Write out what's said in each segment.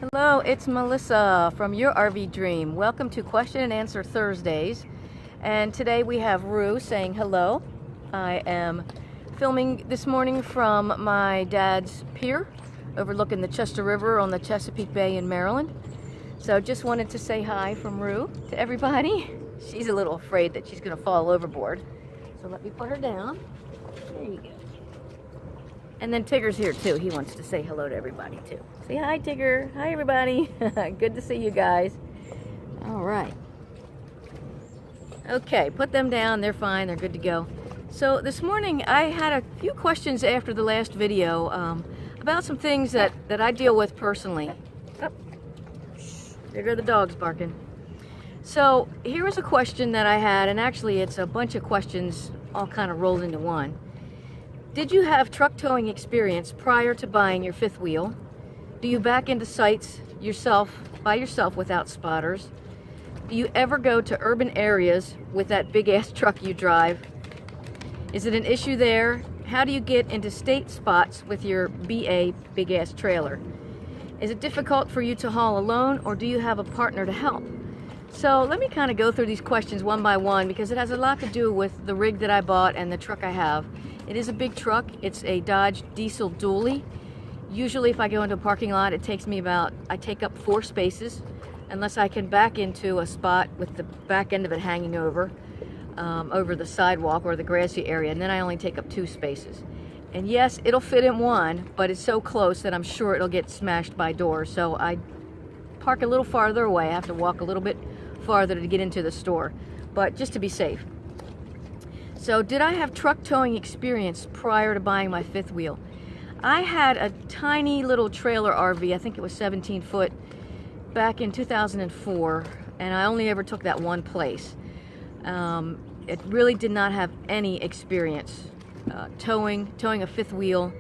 Hello, it's Melissa from Your RV Dream. Welcome to Question and Answer Thursdays. And today we have Rue saying hello. I am filming this morning from my dad's pier overlooking the Chester River on the Chesapeake Bay in Maryland. So just wanted to say hi from Rue to everybody. She's a little afraid that she's going to fall overboard. So let me put her down. There you go. And then Tigger's here too. He wants to say hello to everybody too. Say hi, Tigger. Hi, everybody. Good to see you guys. All right. Okay, put them down. They're fine. They're good to go. So this morning I had a few questions after the last video about some things that I deal with personally. Oh, there go the dogs barking. So here was a question that I had, and actually it's a bunch of questions all kind of rolled into one. Did you have truck towing experience prior to buying your fifth wheel? Do you back into sites by yourself without spotters? Do you ever go to urban areas with that big ass truck you drive? Is it an issue there? How do you get into state spots with your BA big ass trailer? Is it difficult for you to haul alone, or do you have a partner to help? So let me kind of go through these questions one by one because it has a lot to do with the rig that I bought and the truck I have. It is a big truck. It's a Dodge diesel dually. Usually if I go into a parking lot, it takes me I take up 4 spaces unless I can back into a spot with the back end of it hanging over the sidewalk or the grassy area, and then I only take up 2 spaces. And yes, it'll fit in one, but it's so close that I'm sure it'll get smashed by doors. So I park a little farther away. I have to walk a little bit farther to get into the store, but just to be safe. So did I have truck towing experience prior to buying my fifth wheel? I had a tiny little trailer RV, I think it was 17 foot, back in 2004, and I only ever took that one place. It really did not have any experience towing a fifth wheel,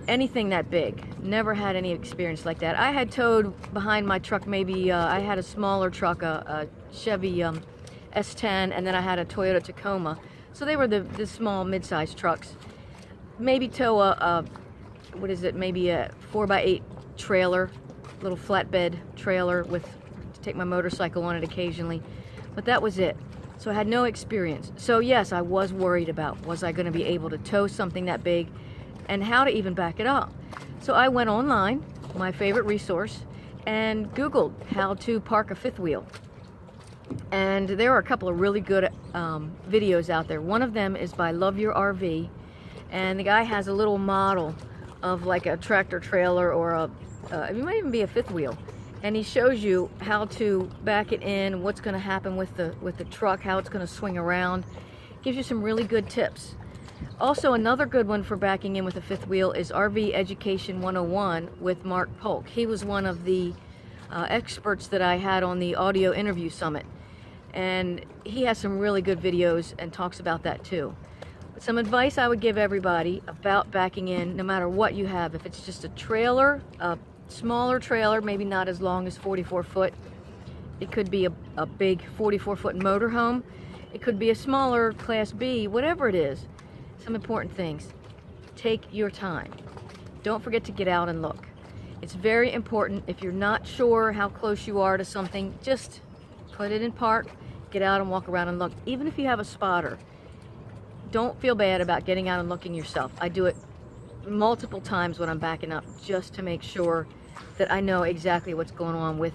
anything that big. Never had any experience like that. I had towed behind my truck, maybe I had a smaller truck, a Chevy S10, and then I had a Toyota Tacoma. So they were the small mid-sized trucks. Maybe tow maybe a 4x8 trailer, little flatbed trailer to take my motorcycle on it occasionally. But that was it. So I had no experience. So yes, I was worried about, was I going to be able to tow something that big and how to even back it up. So I went online, my favorite resource, and Googled how to park a fifth wheel. And there are a couple of really good videos out there. One of them is by Love Your RV, and the guy has a little model of like a tractor trailer or it might even be a fifth wheel, and he shows you how to back it in, what's going to happen with the truck, how it's going to swing around. Gives you some really good tips. Also, another good one for backing in with a fifth wheel is RV Education 101 with Mark Polk. He was one of the experts that I had on the audio interview summit, and he has some really good videos and talks about that too. But some advice I would give everybody about backing in, no matter what you have. If it's just a trailer, a smaller trailer, maybe not as long as 44 foot. It could be a big 44 foot motorhome. It could be a smaller Class B, whatever it is. Some important things. Take your time. Don't forget to get out and look. It's very important. If you're not sure how close you are to something, just put it in park, get out and walk around and look. Even if you have a spotter, don't feel bad about getting out and looking yourself. I do it multiple times when I'm backing up just to make sure that I know exactly what's going on with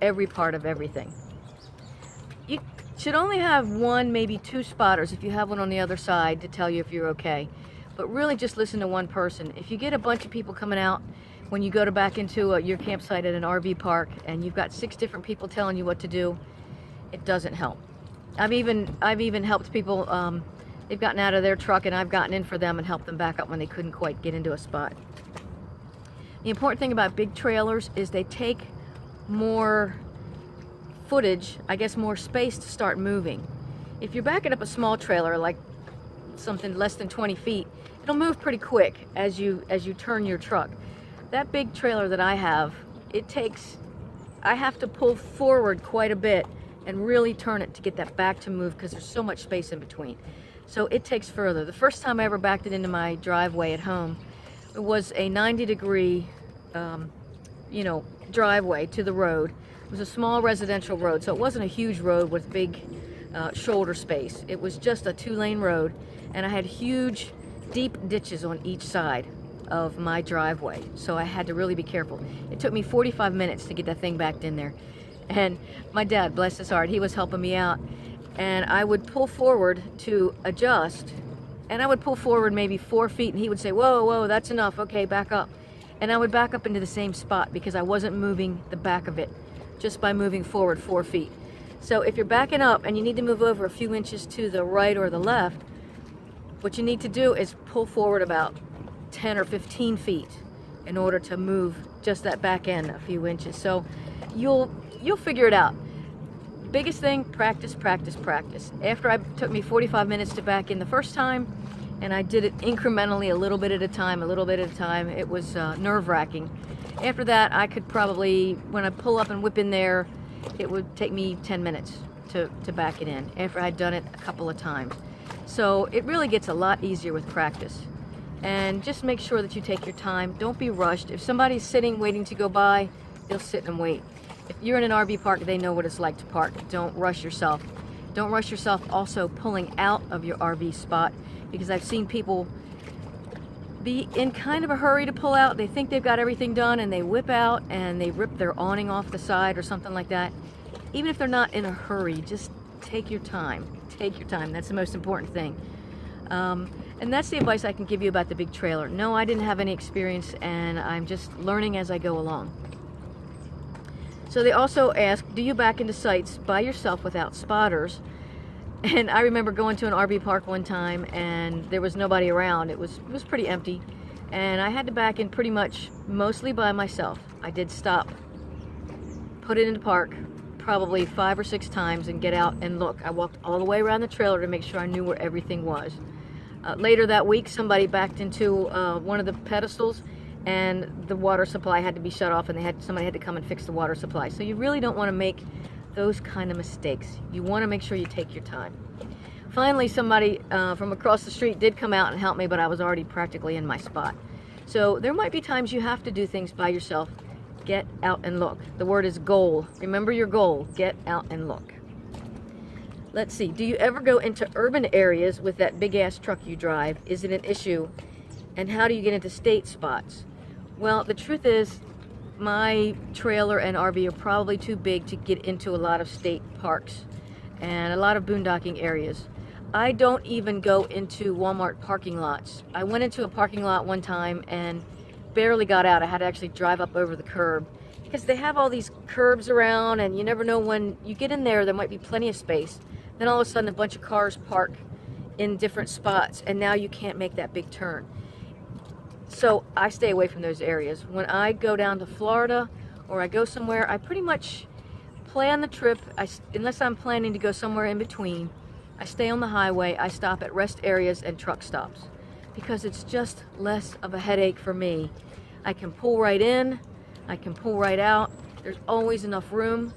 every part of everything. You should only have 1, maybe 2 spotters if you have one on the other side to tell you if you're okay. But really just listen to one person. If you get a bunch of people coming out when you go to back into your campsite at an RV park and you've got 6 different people telling you what to do, it doesn't help. I've even helped people, they've gotten out of their truck and I've gotten in for them and helped them back up when they couldn't quite get into a spot. The important thing about big trailers is they take more footage, I guess more space to start moving. If you're backing up a small trailer, like something less than 20 feet, it'll move pretty quick as you turn your truck. That big trailer that I have, I have to pull forward quite a bit and really turn it to get that back to move because there's so much space in between. So it takes further. The first time I ever backed it into my driveway at home, it was a 90-degree driveway to the road. It was a small residential road, so it wasn't a huge road with big shoulder space. It was just a 2-lane road, and I had huge, deep ditches on each side of my driveway, so I had to really be careful. It took me 45 minutes to get that thing backed in there, and my dad, bless his heart, he was helping me out, and I would pull forward to adjust, and I would pull forward maybe 4 feet, and he would say, whoa, that's enough, okay, back up. And I would back up into the same spot because I wasn't moving the back of it just by moving forward 4 feet. So if you're backing up and you need to move over a few inches to the right or the left, what you need to do is pull forward about 10 or 15 feet in order to move just that back end a few inches. So you'll figure it out. Biggest thing, practice, practice, practice. After it took me 45 minutes to back in the first time, and I did it incrementally, a little bit at a time, it was nerve-wracking. After that, I could probably, when I pull up and whip in there, it would take me 10 minutes to back it in after I'd done it a couple of times. So it really gets a lot easier with practice. And just make sure that you take your time. Don't be rushed. If somebody's sitting waiting to go by, they'll sit and wait. If you're in an RV park, they know what it's like to park. Don't rush yourself. Don't rush yourself also pulling out of your RV spot, because I've seen people be in kind of a hurry to pull out. They think they've got everything done and they whip out and they rip their awning off the side or something like that. Even if they're not in a hurry, just take your time. Take your time. That's the most important thing. And that's the advice I can give you about the big trailer. No, I didn't have any experience, and I'm just learning as I go along. So they also ask, do you back into sites by yourself without spotters? And I remember going to an RV park one time and there was nobody around. It was pretty empty, and I had to back in pretty much mostly by myself. I did stop, put it in the park probably 5 or 6 times and get out and look. I walked all the way around the trailer to make sure I knew where everything was. Later that week, somebody backed into one of the pedestals, and the water supply had to be shut off, and somebody had to come and fix the water supply. So you really don't want to make those kind of mistakes. You want to make sure you take your time. Finally, somebody from across the street did come out and help me, but I was already practically in my spot. So there might be times you have to do things by yourself. Get out and look. The word is goal. Remember your goal. Get out and look. Let's see. Do you ever go into urban areas with that big ass truck you drive? Is it an issue? And how do you get into state spots? Well, the truth is, my trailer and RV are probably too big to get into a lot of state parks and a lot of boondocking areas. I don't even go into Walmart parking lots. I went into a parking lot one time and barely got out. I had to actually drive up over the curb because they have all these curbs around, and you never know when you get in there might be plenty of space. Then all of a sudden a bunch of cars park in different spots, and now you can't make that big turn. So I stay away from those areas. When I go down to Florida or I go somewhere, I pretty much plan the trip, unless I'm planning to go somewhere in between. I stay on the highway. I stop at rest areas and truck stops because it's just less of a headache for me. I can pull right in, I can pull right out. There's always enough room.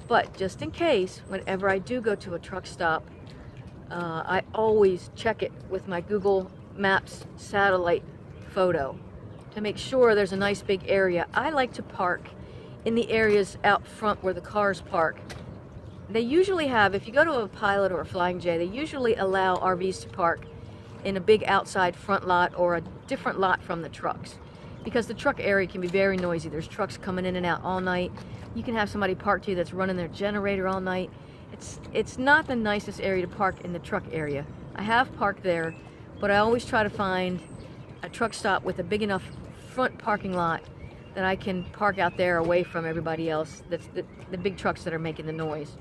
But just in case, whenever I do go to a truck stop, I always check it with my Google Maps satellite photo to make sure there's a nice big area. I like to park in the areas out front where the cars park. They usually have, if you go to a Pilot or a Flying J, they usually allow RVs to park in a big outside front lot or a different lot from the trucks, because the truck area can be very noisy. There's trucks coming in and out all night. You can have somebody parked to you that's running their generator all night. It's not the nicest area to park in the truck area. I have parked there, but I always try to find a truck stop with a big enough front parking lot that I can park out there away from everybody else. That's the big trucks that are making the noise.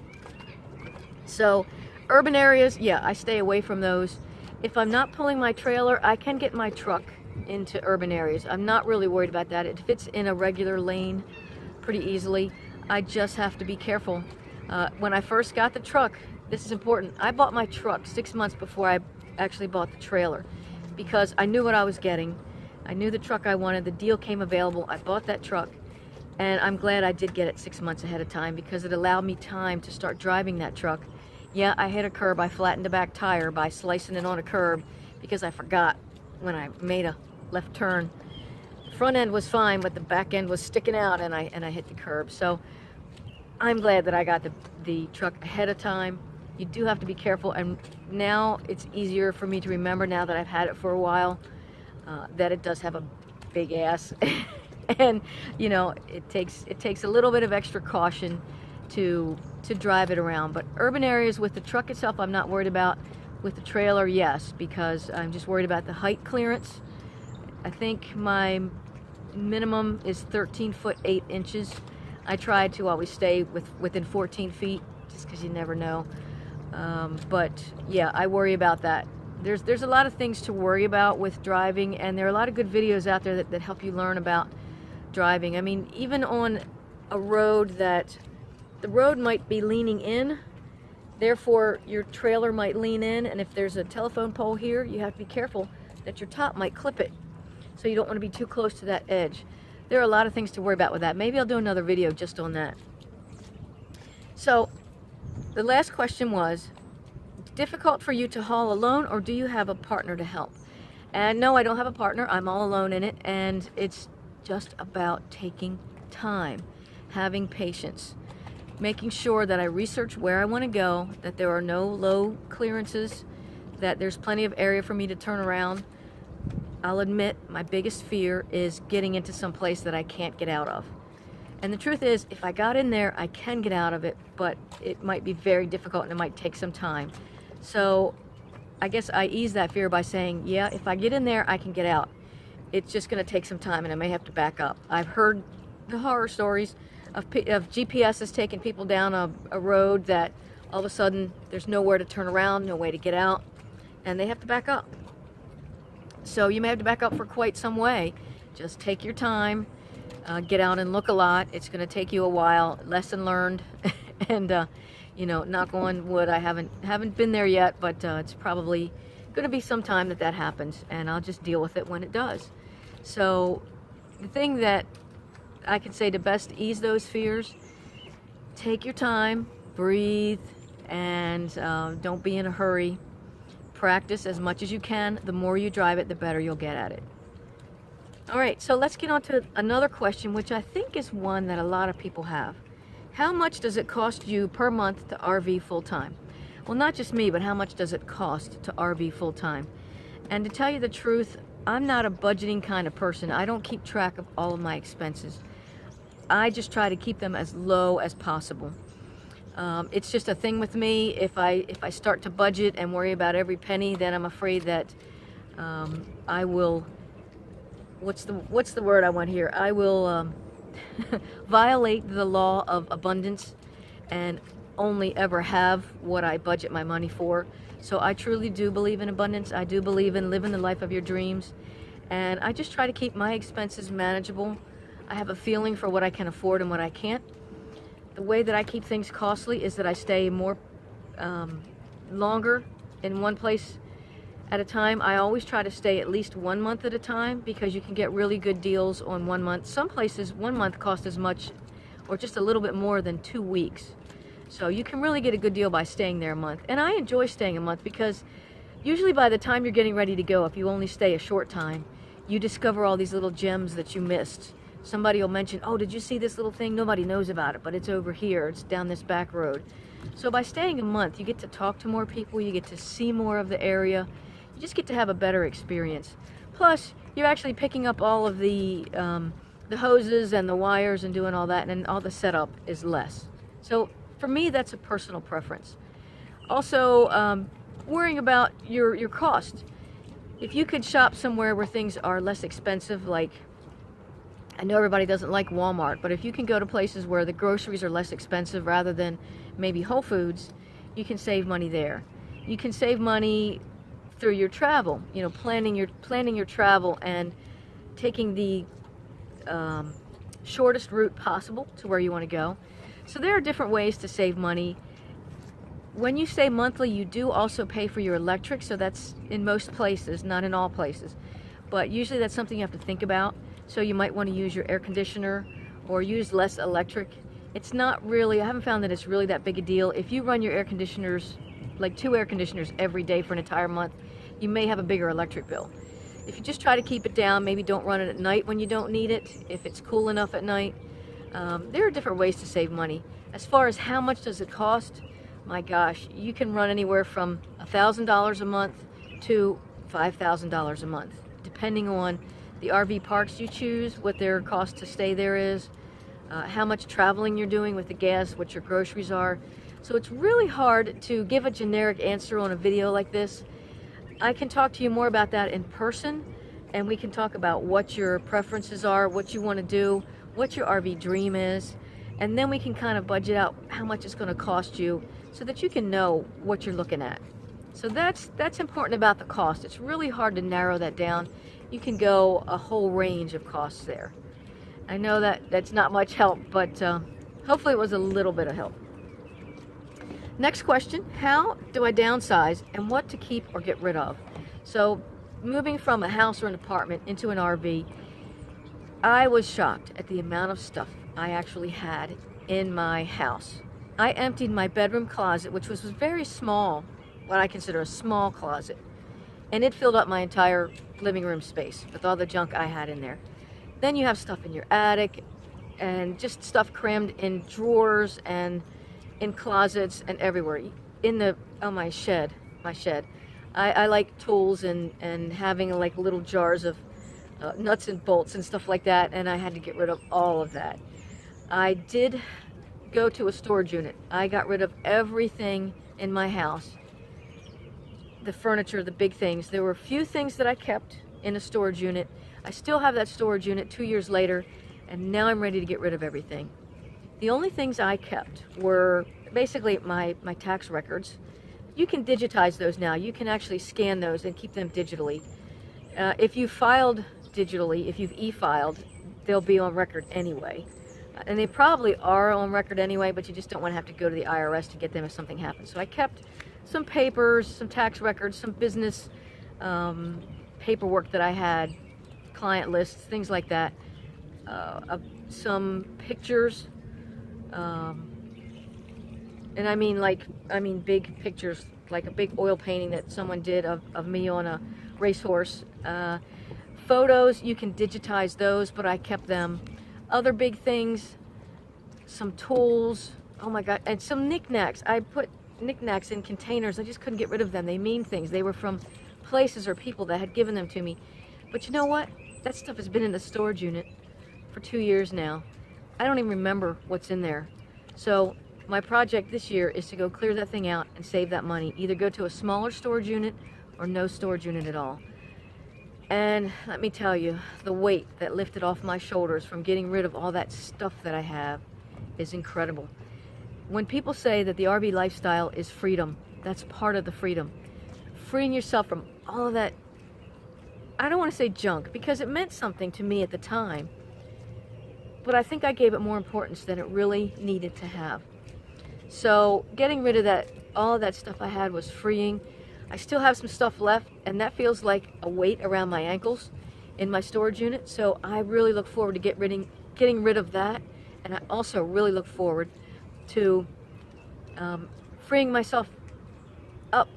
So urban areas, yeah, I stay away from those. If I'm not pulling my trailer, I can get my truck into urban areas. I'm not really worried about that. It fits in a regular lane pretty easily. I just have to be careful. When I first got the truck, this is important, I bought my truck 6 months before I actually bought the trailer, because I knew what I was getting. I knew the truck I wanted. The deal came available. I bought that truck, and I'm glad I did get it 6 months ahead of time, because it allowed me time to start driving that truck. Yeah, I hit a curb. I flattened a back tire by slicing it on a curb because I forgot when I made a left turn. front end was fine, but the back end was sticking out, and I hit the curb. So I'm glad that I got the truck ahead of time. You do have to be careful, and now it's easier for me to remember, now that I've had it for a while, that it does have a big ass. And you know, it takes a little bit of extra caution to drive it around. But urban areas with the truck itself, I'm not worried about. With the trailer, yes, because I'm just worried about the height clearance. I think my minimum is 13 foot 8 inches. I try to always stay within 14 feet, just because you never know. But yeah, I worry about that. There's a lot of things to worry about with driving, and there are a lot of good videos out there that help you learn about driving. I mean, even on a road that the road might be leaning in, therefore your trailer might lean in, and if there's a telephone pole here, you have to be careful that your top might clip it. So you don't want to be too close to that edge. There are a lot of things to worry about with that. Maybe I'll do another video just on that. So the last question was, difficult for you to haul alone, or do you have a partner to help? And no, I don't have a partner. I'm all alone in it, and it's just about taking time, having patience, making sure that I research where I want to go, that there are no low clearances, that there's plenty of area for me to turn around. I'll admit my biggest fear is getting into some place that I can't get out of. And the truth is, if I got in there, I can get out of it, but it might be very difficult and it might take some time. So I guess I ease that fear by saying, yeah, if I get in there, I can get out. It's just going to take some time, and I may have to back up. I've heard the horror stories of GPSs taking people down a road that all of a sudden there's nowhere to turn around, no way to get out, and they have to back up. So you may have to back up for quite some way. Just take your time, get out and look a lot. It's going to take you a while. Lesson learned. And you know, knock on wood, I haven't been there yet, but it's probably going to be some time that happens, and I'll just deal with it when it does. So the thing that I can say to best ease those fears, take your time, breathe, and don't be in a hurry. Practice as much as you can. The more you drive it, the better you'll get at it. All right, so let's get on to another question, which I think is one that a lot of people have. How much does it cost you per month to RV full-time? Well, not just me, but how much does it cost to RV full-time? And to tell you the truth, I'm not a budgeting kind of person. I don't keep track of all of my expenses. I just try to keep them as low as possible. It's just a thing with me. If I start to budget and worry about every penny, then I'm afraid that I will, what's the word I want here? I will violate the law of abundance and only ever have what I budget my money for. So I truly do believe in abundance. I do believe in living the life of your dreams, and I just try to keep my expenses manageable. I have a feeling for what I can afford and what I can't. The way that I keep things costly is that I stay more longer in one place at a time. I always try to stay at least 1 month at a time, because you can get really good deals on 1 month. Some places 1 month costs as much or just a little bit more than 2 weeks. So you can really get a good deal by staying there a month. And I enjoy staying a month, because usually by the time you're getting ready to go, if you only stay a short time, you discover all these little gems that you missed. Somebody will mention, oh, did you see this little thing? Nobody knows about it, but it's over here. It's down this back road. So by staying a month, you get to talk to more people. You get to see more of the area. You just get to have a better experience. Plus, you're actually picking up all of the hoses and the wires and doing all that, and all the setup is less. So for me, that's a personal preference. Also, worrying about your cost. If you could shop somewhere where things are less expensive, like, I know everybody doesn't like Walmart, but if you can go to places where the groceries are less expensive rather than maybe Whole Foods, you can save money there. You can save money through your travel, you know, planning your travel and taking the shortest route possible to where you want to go. So there are different ways to save money. When you say monthly, you do also pay for your electric, so that's in most places, not in all places. But usually that's something you have to think about. So you might want to use your air conditioner or use less electric. It's not really, I haven't found that it's really that big a deal. If you run your air conditioners, like 2 air conditioners every day for an entire month, you may have a bigger electric bill. If you just try to keep it down, maybe don't run it at night when you don't need it, if it's cool enough at night. There are different ways to save money. As far as how much does it cost, my gosh, you can run anywhere from $1,000 a month to $5,000 a month, depending on the RV parks you choose, what their cost to stay there is, how much traveling you're doing with the gas, what your groceries are. So it's really hard to give a generic answer on a video like this. I can talk to you more about that in person, and we can talk about what your preferences are, what you want to do, what your RV dream is, and then we can kind of budget out how much it's going to cost you so that you can know what you're looking at. So that's important about the cost. It's really hard to narrow that down. You can go a whole range of costs there. I know that that's not much help, but hopefully it was a little bit of help. Next question, how do I downsize and what to keep or get rid of? So moving from a house or an apartment into an RV, I was shocked at the amount of stuff I actually had in my house. I emptied my bedroom closet, which was very small, what I consider a small closet, and it filled up my entire living room space with all the junk I had in there. Then you have stuff in your attic and just stuff crammed in drawers and in closets and everywhere. My shed. I like tools and having like little jars of nuts and bolts and stuff like that, and I had to get rid of all of that. I did go to a storage unit. I got rid of everything in my house. The furniture, the big things. There were a few things that I kept in a storage unit. I still have that storage unit 2 years later, and now I'm ready to get rid of everything. The only things I kept were basically my tax records. You can digitize those now. You can actually scan those and keep them digitally. If you filed digitally, if you've e-filed, they'll be on record anyway. And they probably are on record anyway, but you just don't want to have to go to the IRS to get them if something happens. So I kept some papers, some tax records, some business paperwork that I had, client lists, things like that, some pictures, and I mean big pictures, like a big oil painting that someone did of me on a racehorse. Photos, you can digitize those, but I kept them. Other big things, some tools, oh my God, and some knickknacks. I put knickknacks in containers. I just couldn't get rid of them. They mean things. They were from places or people that had given them to me. But you know what? That stuff has been in the storage unit for 2 years now. I don't even remember what's in there. So my project this year is to go clear that thing out and save that money. Either go to a smaller storage unit or no storage unit at all. And let me tell you, the weight that lifted off my shoulders from getting rid of all that stuff that I have is incredible. When people say that the RV lifestyle is freedom, that's part of the freedom. Freeing yourself from all of that, I don't want to say junk, because it meant something to me at the time, but I think I gave it more importance than it really needed to have. So getting rid of that, all of that stuff I had was freeing. I still have some stuff left, and that feels like a weight around my ankles in my storage unit, so I really look forward to getting rid of that, and I also really look forward to freeing myself up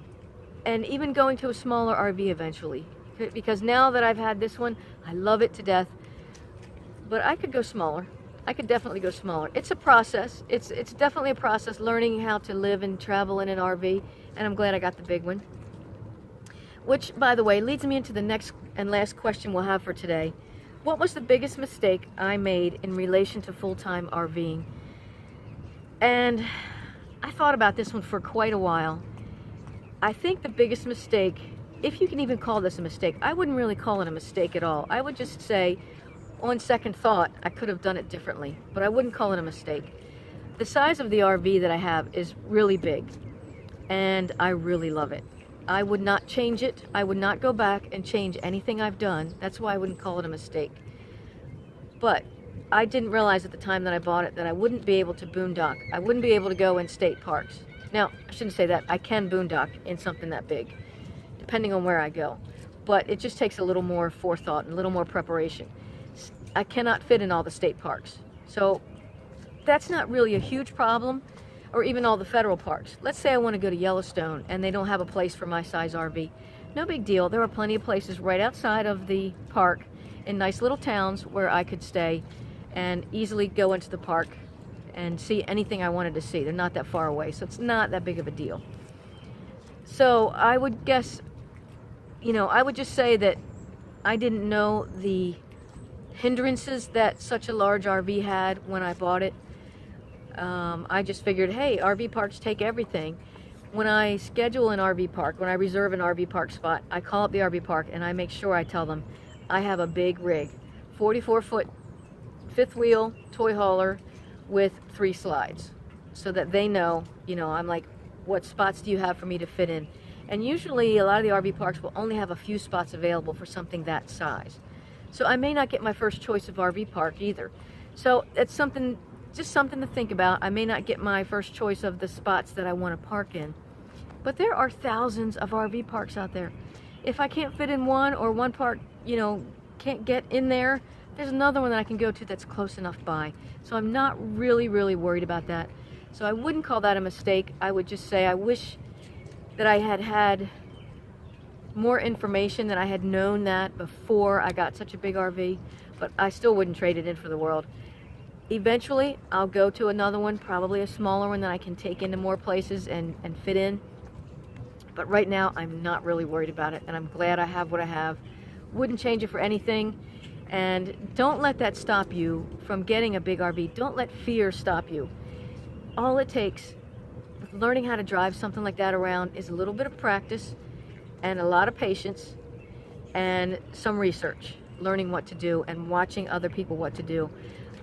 and even going to a smaller RV eventually, because now that I've had this one, I love it to death, but I could go smaller. I could definitely go smaller. It's a process. It's definitely a process learning how to live and travel in an RV, and I'm glad I got the big one. Which, by the way, leads me into the next and last question we'll have for today. What was the biggest mistake I made in relation to full-time RVing? And I thought about this one for quite a while. I think the biggest mistake, if you can even call this a mistake, I wouldn't really call it a mistake at all. I would just say, on second thought, I could have done it differently, but I wouldn't call it a mistake. The size of the RV that I have is really big, and I really love it. I would not change it. I would not go back and change anything I've done. That's why I wouldn't call it a mistake. But I didn't realize at the time that I bought it that I wouldn't be able to boondock. I wouldn't be able to go in state parks. Now, I shouldn't say that. I can boondock in something that big, depending on where I go. But it just takes a little more forethought and a little more preparation. I cannot fit in all the state parks. So that's not really a huge problem, or even all the federal parks. Let's say I want to go to Yellowstone and they don't have a place for my size RV. no big deal. There were plenty of places right outside of the park in nice little towns where I could stay and easily go into the park and see anything I wanted to see. They're not that far away, so it's not that big of a deal. So I would guess, I would just say that I didn't know the hindrances that such a large RV had when I bought it. I just figured, hey, RV parks take everything. When I schedule an RV park, when I reserve an RV park spot, I call up the RV park and I make sure I tell them I have a big rig, 44-foot fifth wheel toy hauler with 3 slides, so that they know, I'm like, what spots do you have for me to fit in? And usually a lot of the RV parks will only have a few spots available for something that size. So I may not get my first choice of RV park either. So it's just something to think about. I may not get my first choice of the spots that I want to park in. But there are thousands of RV parks out there. If I can't fit in one, or one park, can't get in there, there's another one that I can go to that's close enough by. So I'm not really worried about that. So I wouldn't call that a mistake. I would just say I wish that I had had more information, that I had known that before I got such a big RV, but I still wouldn't trade it in for the world. Eventually, I'll go to another one, probably a smaller one that I can take into more places and fit in. But right now, I'm not really worried about it, and I'm glad I have what I have. Wouldn't change it for anything. And don't let that stop you from getting a big RV. Don't let fear stop you. All it takes with learning how to drive something like that around is a little bit of practice and a lot of patience and some research, learning what to do and watching other people what to do.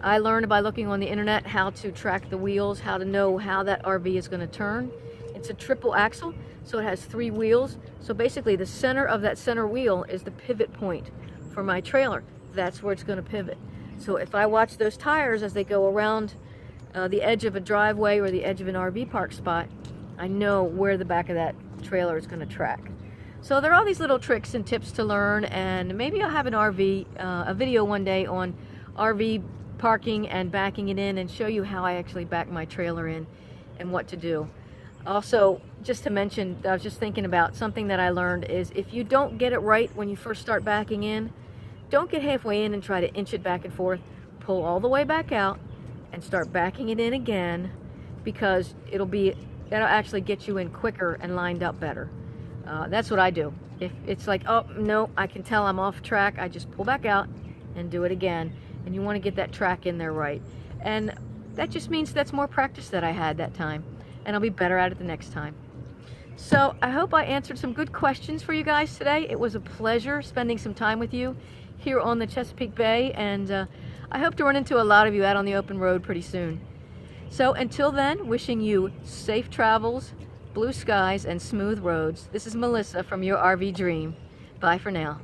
I learned by looking on the internet how to track the wheels, how to know how that RV is going to turn. It's a triple axle, so it has 3 wheels. So basically the center of that center wheel is the pivot point for my trailer. That's where it's going to pivot. So if I watch those tires as they go around the edge of a driveway or the edge of an RV park spot, I know where the back of that trailer is going to track. So there are all these little tricks and tips to learn, and maybe I'll have a video one day on RV parking and backing it in, and show you how I actually back my trailer in and what to do. Also, just to mention, I was just thinking about something that I learned is if you don't get it right when you first start backing in, don't get halfway in and try to inch it back and forth. Pull all the way back out and start backing it in again, because that'll actually get you in quicker and lined up better. That's what I do. If it's like, oh no, I can tell I'm off track, I just pull back out and do it again. And you want to get that track in there right. And that just means that's more practice that I had that time, and I'll be better at it the next time. So I hope I answered some good questions for you guys today. It was a pleasure spending some time with you here on the Chesapeake Bay, and I hope to run into a lot of you out on the open road pretty soon. So until then, wishing you safe travels, blue skies, and smooth roads. This is Melissa from Your RV Dream. Bye for now.